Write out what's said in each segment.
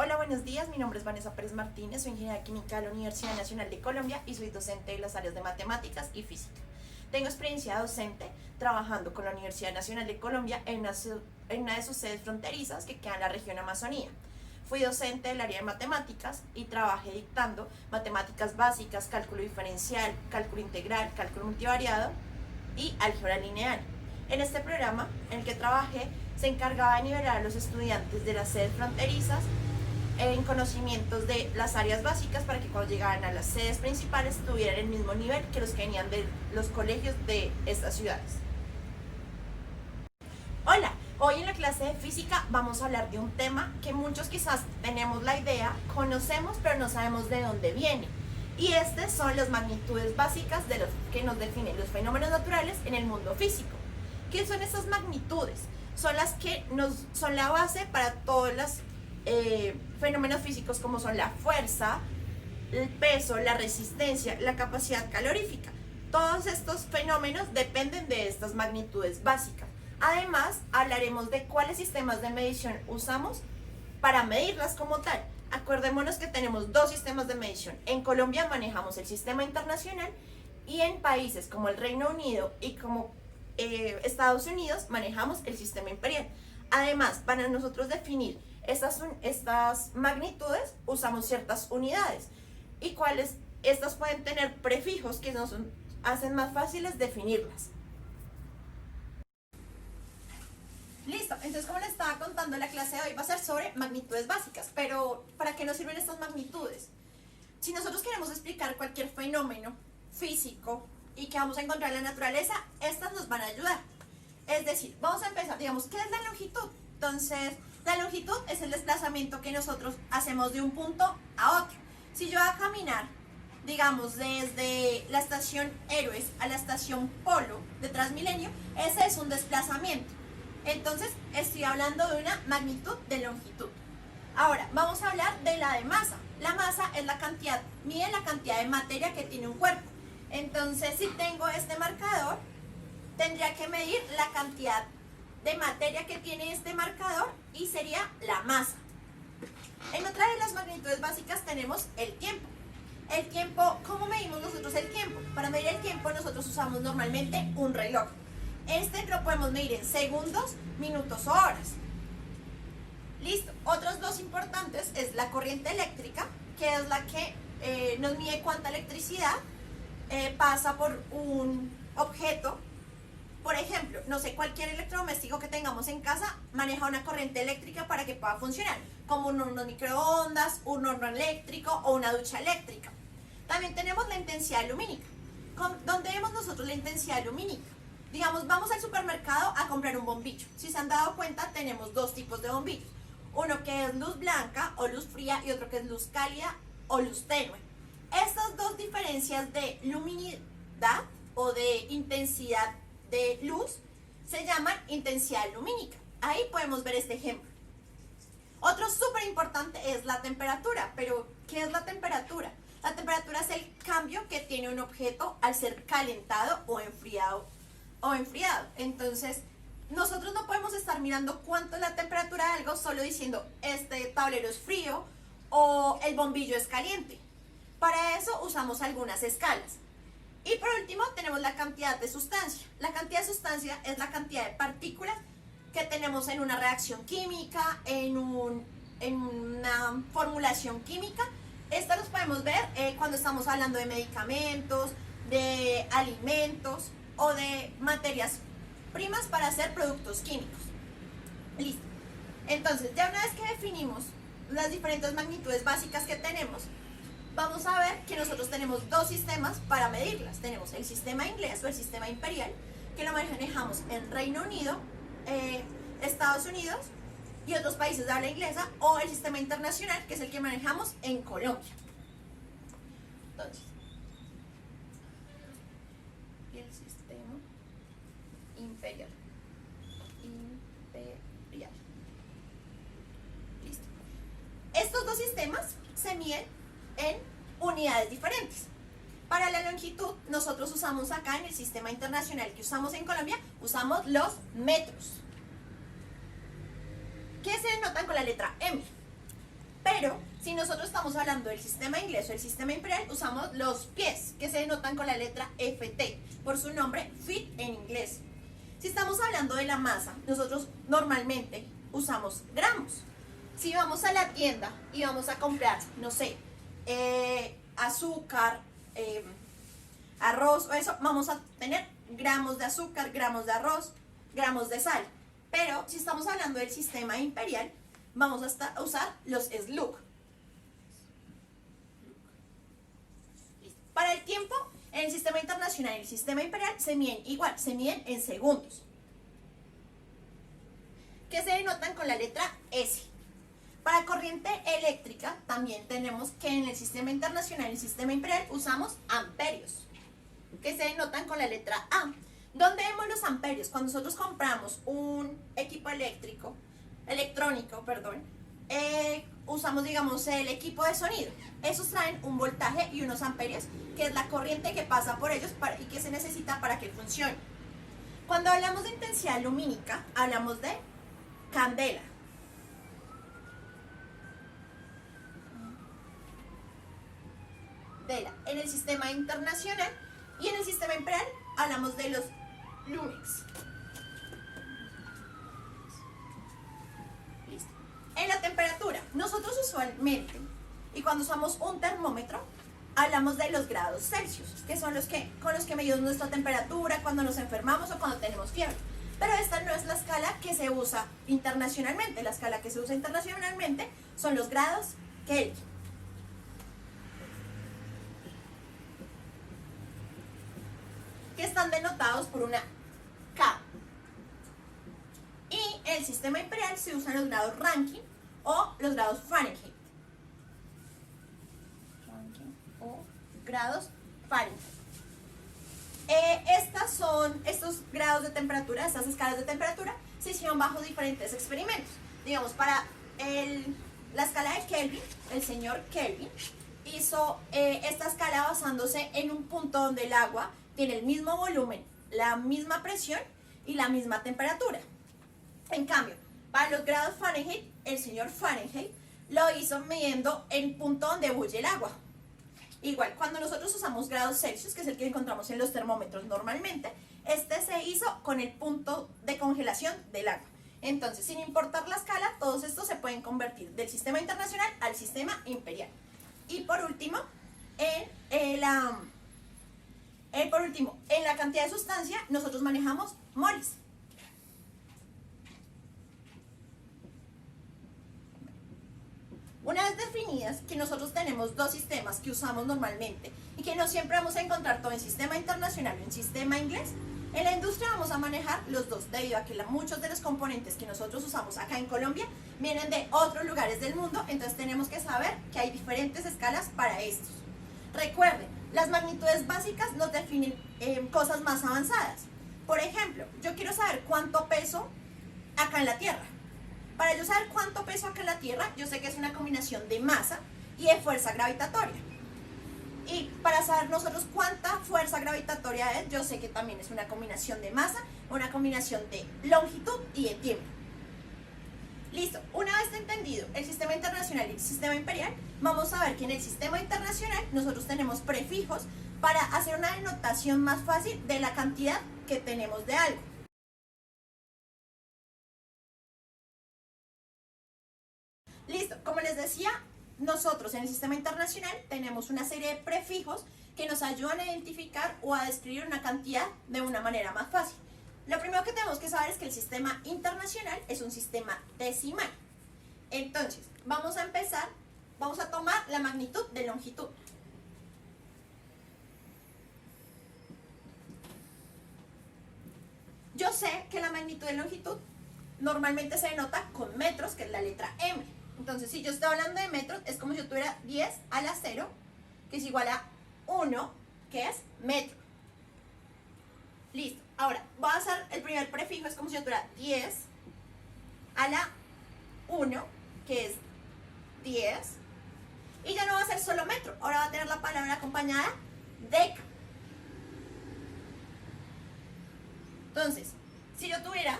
Hola, buenos días. Mi nombre es Vanessa Pérez Martínez, soy ingeniera química de la Universidad Nacional de Colombia y soy docente de las áreas de matemáticas y física. Tengo experiencia docente trabajando con la Universidad Nacional de Colombia en una de sus sedes fronterizas que queda en la región Amazonía. Fui docente del área de matemáticas y trabajé dictando matemáticas básicas, cálculo diferencial, cálculo integral, cálculo multivariado y álgebra lineal. En este programa en el que trabajé se encargaba de nivelar a los estudiantes de las sedes fronterizas en conocimientos de las áreas básicas para que cuando llegaran a las sedes principales tuvieran el mismo nivel que los que venían de los colegios de estas ciudades. Hola, hoy en la clase de física vamos a hablar de un tema que muchos quizás tenemos la idea, conocemos pero no sabemos de dónde viene. Y estas son las magnitudes básicas de los que nos definen los fenómenos naturales en el mundo físico. ¿Qué son esas magnitudes? Son las que son la base para todos los fenómenos físicos como son la fuerza, el peso, la resistencia, la capacidad calorífica. Todos estos fenómenos dependen de estas magnitudes básicas. Además, hablaremos de cuáles sistemas de medición usamos para medirlas como tal. Acordémonos que tenemos dos sistemas de medición. En Colombia manejamos el sistema internacional y en países como el Reino Unido y como Estados Unidos manejamos el sistema imperial. Además, para nosotros definir estas magnitudes usamos ciertas unidades y estas pueden tener prefijos que hacen más fáciles definirlas. Listo, entonces como les estaba contando, la clase de hoy va a ser sobre magnitudes básicas, pero ¿para qué nos sirven estas magnitudes? Si nosotros queremos explicar cualquier fenómeno físico y que vamos a encontrar en la naturaleza, estas nos van a ayudar. Es decir, vamos a empezar, digamos, ¿qué es la longitud? Entonces, la longitud es el desplazamiento que nosotros hacemos de un punto a otro. Si yo voy a caminar, digamos, desde la estación Héroes a la estación Polo de Transmilenio, ese es un desplazamiento. Entonces, estoy hablando de una magnitud de longitud. Ahora, vamos a hablar de la de masa. La masa es la cantidad, mide la cantidad de materia que tiene un cuerpo. Entonces, si tengo este marcador, tendría que medir la cantidad de materia que tiene este marcador y sería la masa. En otra de las magnitudes básicas tenemos el tiempo. El tiempo, ¿cómo medimos nosotros el tiempo? Para medir el tiempo nosotros usamos normalmente un reloj. Este lo podemos medir en segundos, minutos o horas. Listo. Otros dos importantes es la corriente eléctrica, que es la que nos mide cuánta electricidad pasa por un objeto. Por ejemplo, no sé, cualquier electrodoméstico que tengamos en casa maneja una corriente eléctrica para que pueda funcionar, como un horno microondas, un horno eléctrico o una ducha eléctrica. También tenemos la intensidad lumínica. ¿Dónde vemos nosotros la intensidad lumínica? Digamos, vamos al supermercado a comprar un bombillo. Si se han dado cuenta, tenemos dos tipos de bombillos. Uno que es luz blanca o luz fría y otro que es luz cálida o luz tenue. Estas dos diferencias de luminidad o de intensidad de luz se llaman intensidad lumínica. Ahí podemos ver este ejemplo. Otro súper importante es la temperatura. Pero, ¿qué es la temperatura? La temperatura es el cambio que tiene un objeto al ser calentado o enfriado. Entonces, nosotros no podemos estar mirando cuánto es la temperatura de algo solo diciendo este tablero es frío o el bombillo es caliente. Para eso usamos algunas escalas. Y por último tenemos la cantidad de sustancia. La cantidad de sustancia es la cantidad de partículas que tenemos en una reacción química, en una formulación química. Esto los podemos ver cuando estamos hablando de medicamentos, de alimentos o de materias primas para hacer productos químicos. Listo. Entonces, ya una vez que definimos las diferentes magnitudes básicas que tenemos, vamos a ver que nosotros tenemos dos sistemas para medirlas. Tenemos el sistema inglés o el sistema imperial, que lo manejamos en Reino Unido, Estados Unidos y otros países de habla inglesa, o el sistema internacional, que es el que manejamos en Colombia. Entonces, el sistema imperial. Listo. Estos dos sistemas se miden en unidades diferentes. Para la longitud, nosotros usamos acá en el sistema internacional que usamos en Colombia, usamos los metros, que se denotan con la letra M. Pero si nosotros estamos hablando del sistema inglés o el sistema imperial, usamos los pies, que se denotan con la letra FT, por su nombre fit en inglés. Si estamos hablando de la masa, nosotros normalmente usamos gramos. Si vamos a la tienda y vamos a comprar, no sé, azúcar, arroz o eso, vamos a tener gramos de azúcar, gramos de arroz, gramos de sal. Pero si estamos hablando del sistema imperial, vamos a usar los slug. Para el tiempo, en el sistema internacional y el sistema imperial se miden igual, se miden en segundos, que se denotan con la letra S. Para corriente eléctrica también tenemos que en el sistema internacional y el sistema imperial usamos amperios, que se denotan con la letra A. ¿Dónde vemos los amperios? Cuando nosotros compramos un equipo electrónico, usamos, digamos, el equipo de sonido. Esos traen un voltaje y unos amperios, que es la corriente que pasa por ellos y que se necesita para que funcione. Cuando hablamos de intensidad lumínica, hablamos de candela. En el sistema internacional y en el sistema imperial hablamos de los lumens. Listo. En la temperatura, nosotros usualmente, y cuando usamos un termómetro, hablamos de los grados Celsius, que son con los que medimos nuestra temperatura cuando nos enfermamos o cuando tenemos fiebre. Pero esta no es la escala que se usa internacionalmente. La escala que se usa internacionalmente son los grados Kelvin. Que están denotados por una K. Y en el sistema imperial se usan los grados Rankine o los grados Fahrenheit. Estos grados de temperatura, estas escalas de temperatura, se hicieron bajo diferentes experimentos. Digamos, para la escala de Kelvin, el señor Kelvin hizo esta escala basándose en un punto donde el agua tiene el mismo volumen, la misma presión y la misma temperatura. En cambio, para los grados Fahrenheit, el señor Fahrenheit lo hizo midiendo el punto donde bulle el agua. Igual, cuando nosotros usamos grados Celsius, que es el que encontramos en los termómetros normalmente, este se hizo con el punto de congelación del agua. Entonces, sin importar la escala, todos estos se pueden convertir del sistema internacional al sistema imperial. Y por último, en la cantidad de sustancia, nosotros manejamos moles. Una vez definidas que nosotros tenemos dos sistemas que usamos normalmente y que no siempre vamos a encontrar todo en sistema internacional o en sistema inglés, en la industria vamos a manejar los dos, debido a que muchos de los componentes que nosotros usamos acá en Colombia vienen de otros lugares del mundo, entonces tenemos que saber que hay diferentes escalas para estos. Recuerden, las magnitudes básicas nos definen cosas más avanzadas. Por ejemplo, yo quiero saber cuánto peso acá en la Tierra. Para yo saber cuánto peso acá en la Tierra, yo sé que es una combinación de masa y de fuerza gravitatoria. Y para saber nosotros cuánta fuerza gravitatoria es, yo sé que también es una combinación de masa, una combinación de longitud y de tiempo. Listo, una vez entendido el sistema internacional y el sistema imperial, vamos a ver que en el sistema internacional nosotros tenemos prefijos para hacer una denotación más fácil de la cantidad que tenemos de algo. Listo, como les decía, nosotros en el sistema internacional tenemos una serie de prefijos que nos ayudan a identificar o a describir una cantidad de una manera más fácil. Lo primero que tenemos que saber es que el sistema internacional es un sistema decimal. Entonces, vamos a empezar, vamos a tomar la magnitud de longitud. Yo sé que la magnitud de longitud normalmente se denota con metros, que es la letra M. Entonces, si yo estoy hablando de metros, es como si yo tuviera 10 a la 0, que es igual a 1, que es metro. Listo. Ahora, voy a hacer el primer prefijo, es como si yo tuviera 10 a la 1, que es 10. Y ya no va a ser solo metro, ahora va a tener la palabra acompañada deca. Entonces, si yo tuviera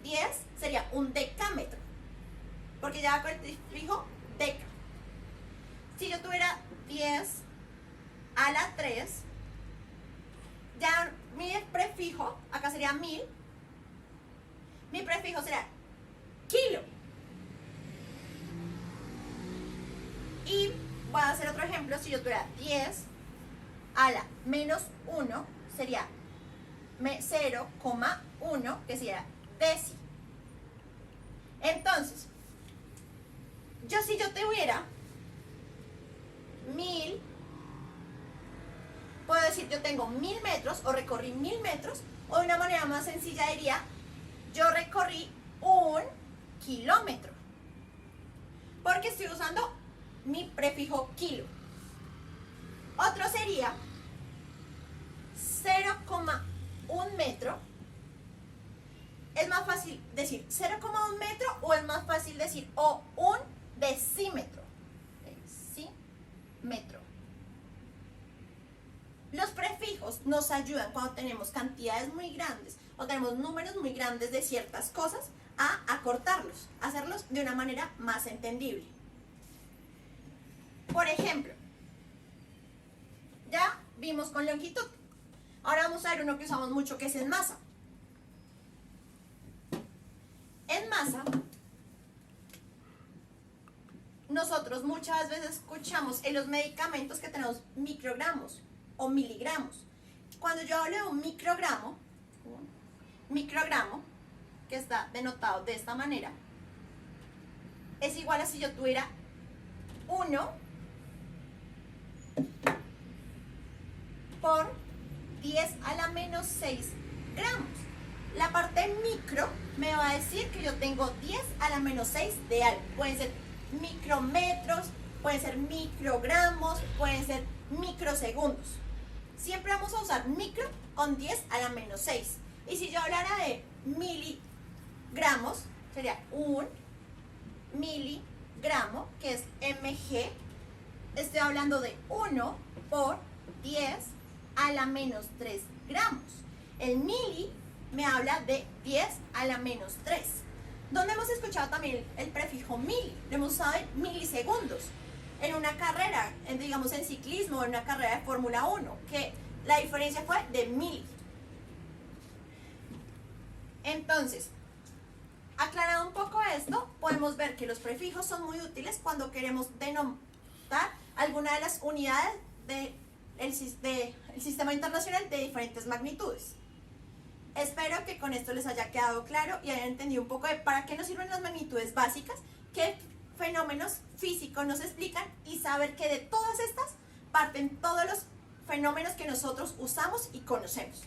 10, sería un decámetro. porque ya va con el prefijo deca. Si yo tuviera 10 a la 3, ya mi prefijo, acá sería 1000, mi prefijo sería kilo. Y voy a hacer otro ejemplo, si yo tuviera 10 a la menos 1, sería 0,1, que sería deci. Entonces, si yo tuviera 1000, puedo decir yo tengo 1000 metros o recorrí 1000 metros, o de una manera más sencilla diría yo recorrí 1 kilómetro, porque estoy usando mi prefijo kilo. Otro sería 0,1 metro. ¿Es más fácil decir 0,1 metro o es más fácil decir un decímetro? Decímetro. Los prefijos nos ayudan cuando tenemos cantidades muy grandes o tenemos números muy grandes de ciertas cosas a acortarlos, a hacerlos de una manera más entendible. Por ejemplo, ya vimos con longitud. Ahora vamos a ver uno que usamos mucho, que es en masa. En masa, nosotros muchas veces escuchamos en los medicamentos que tenemos microgramos o miligramos. Cuando yo hablo de un microgramo, que está denotado de esta manera, es igual a si yo tuviera 1 por 10 a la menos 6 gramos. La parte micro me va a decir que yo tengo 10 a la menos 6 de algo. Pueden ser micrometros, pueden ser microgramos, pueden ser microsegundos. Siempre vamos a usar micro con 10 a la menos 6. Y si yo hablara de miligramos, sería 1 miligramo, que es mg. Estoy hablando de 1 por 10 a la menos 3 gramos. El mili me habla de 10 a la menos 3. ¿Dónde hemos escuchado también el prefijo mili? Lo hemos usado en milisegundos. En una carrera, digamos en ciclismo, en una carrera de Fórmula 1, que la diferencia fue de mili. Entonces, aclarado un poco esto, podemos ver que los prefijos son muy útiles cuando queremos denotar alguna de las unidades del sistema internacional de diferentes magnitudes. Espero que con esto les haya quedado claro y hayan entendido un poco de para qué nos sirven las magnitudes básicas, qué fenómenos físicos nos explican y saber que de todas estas parten todos los fenómenos que nosotros usamos y conocemos.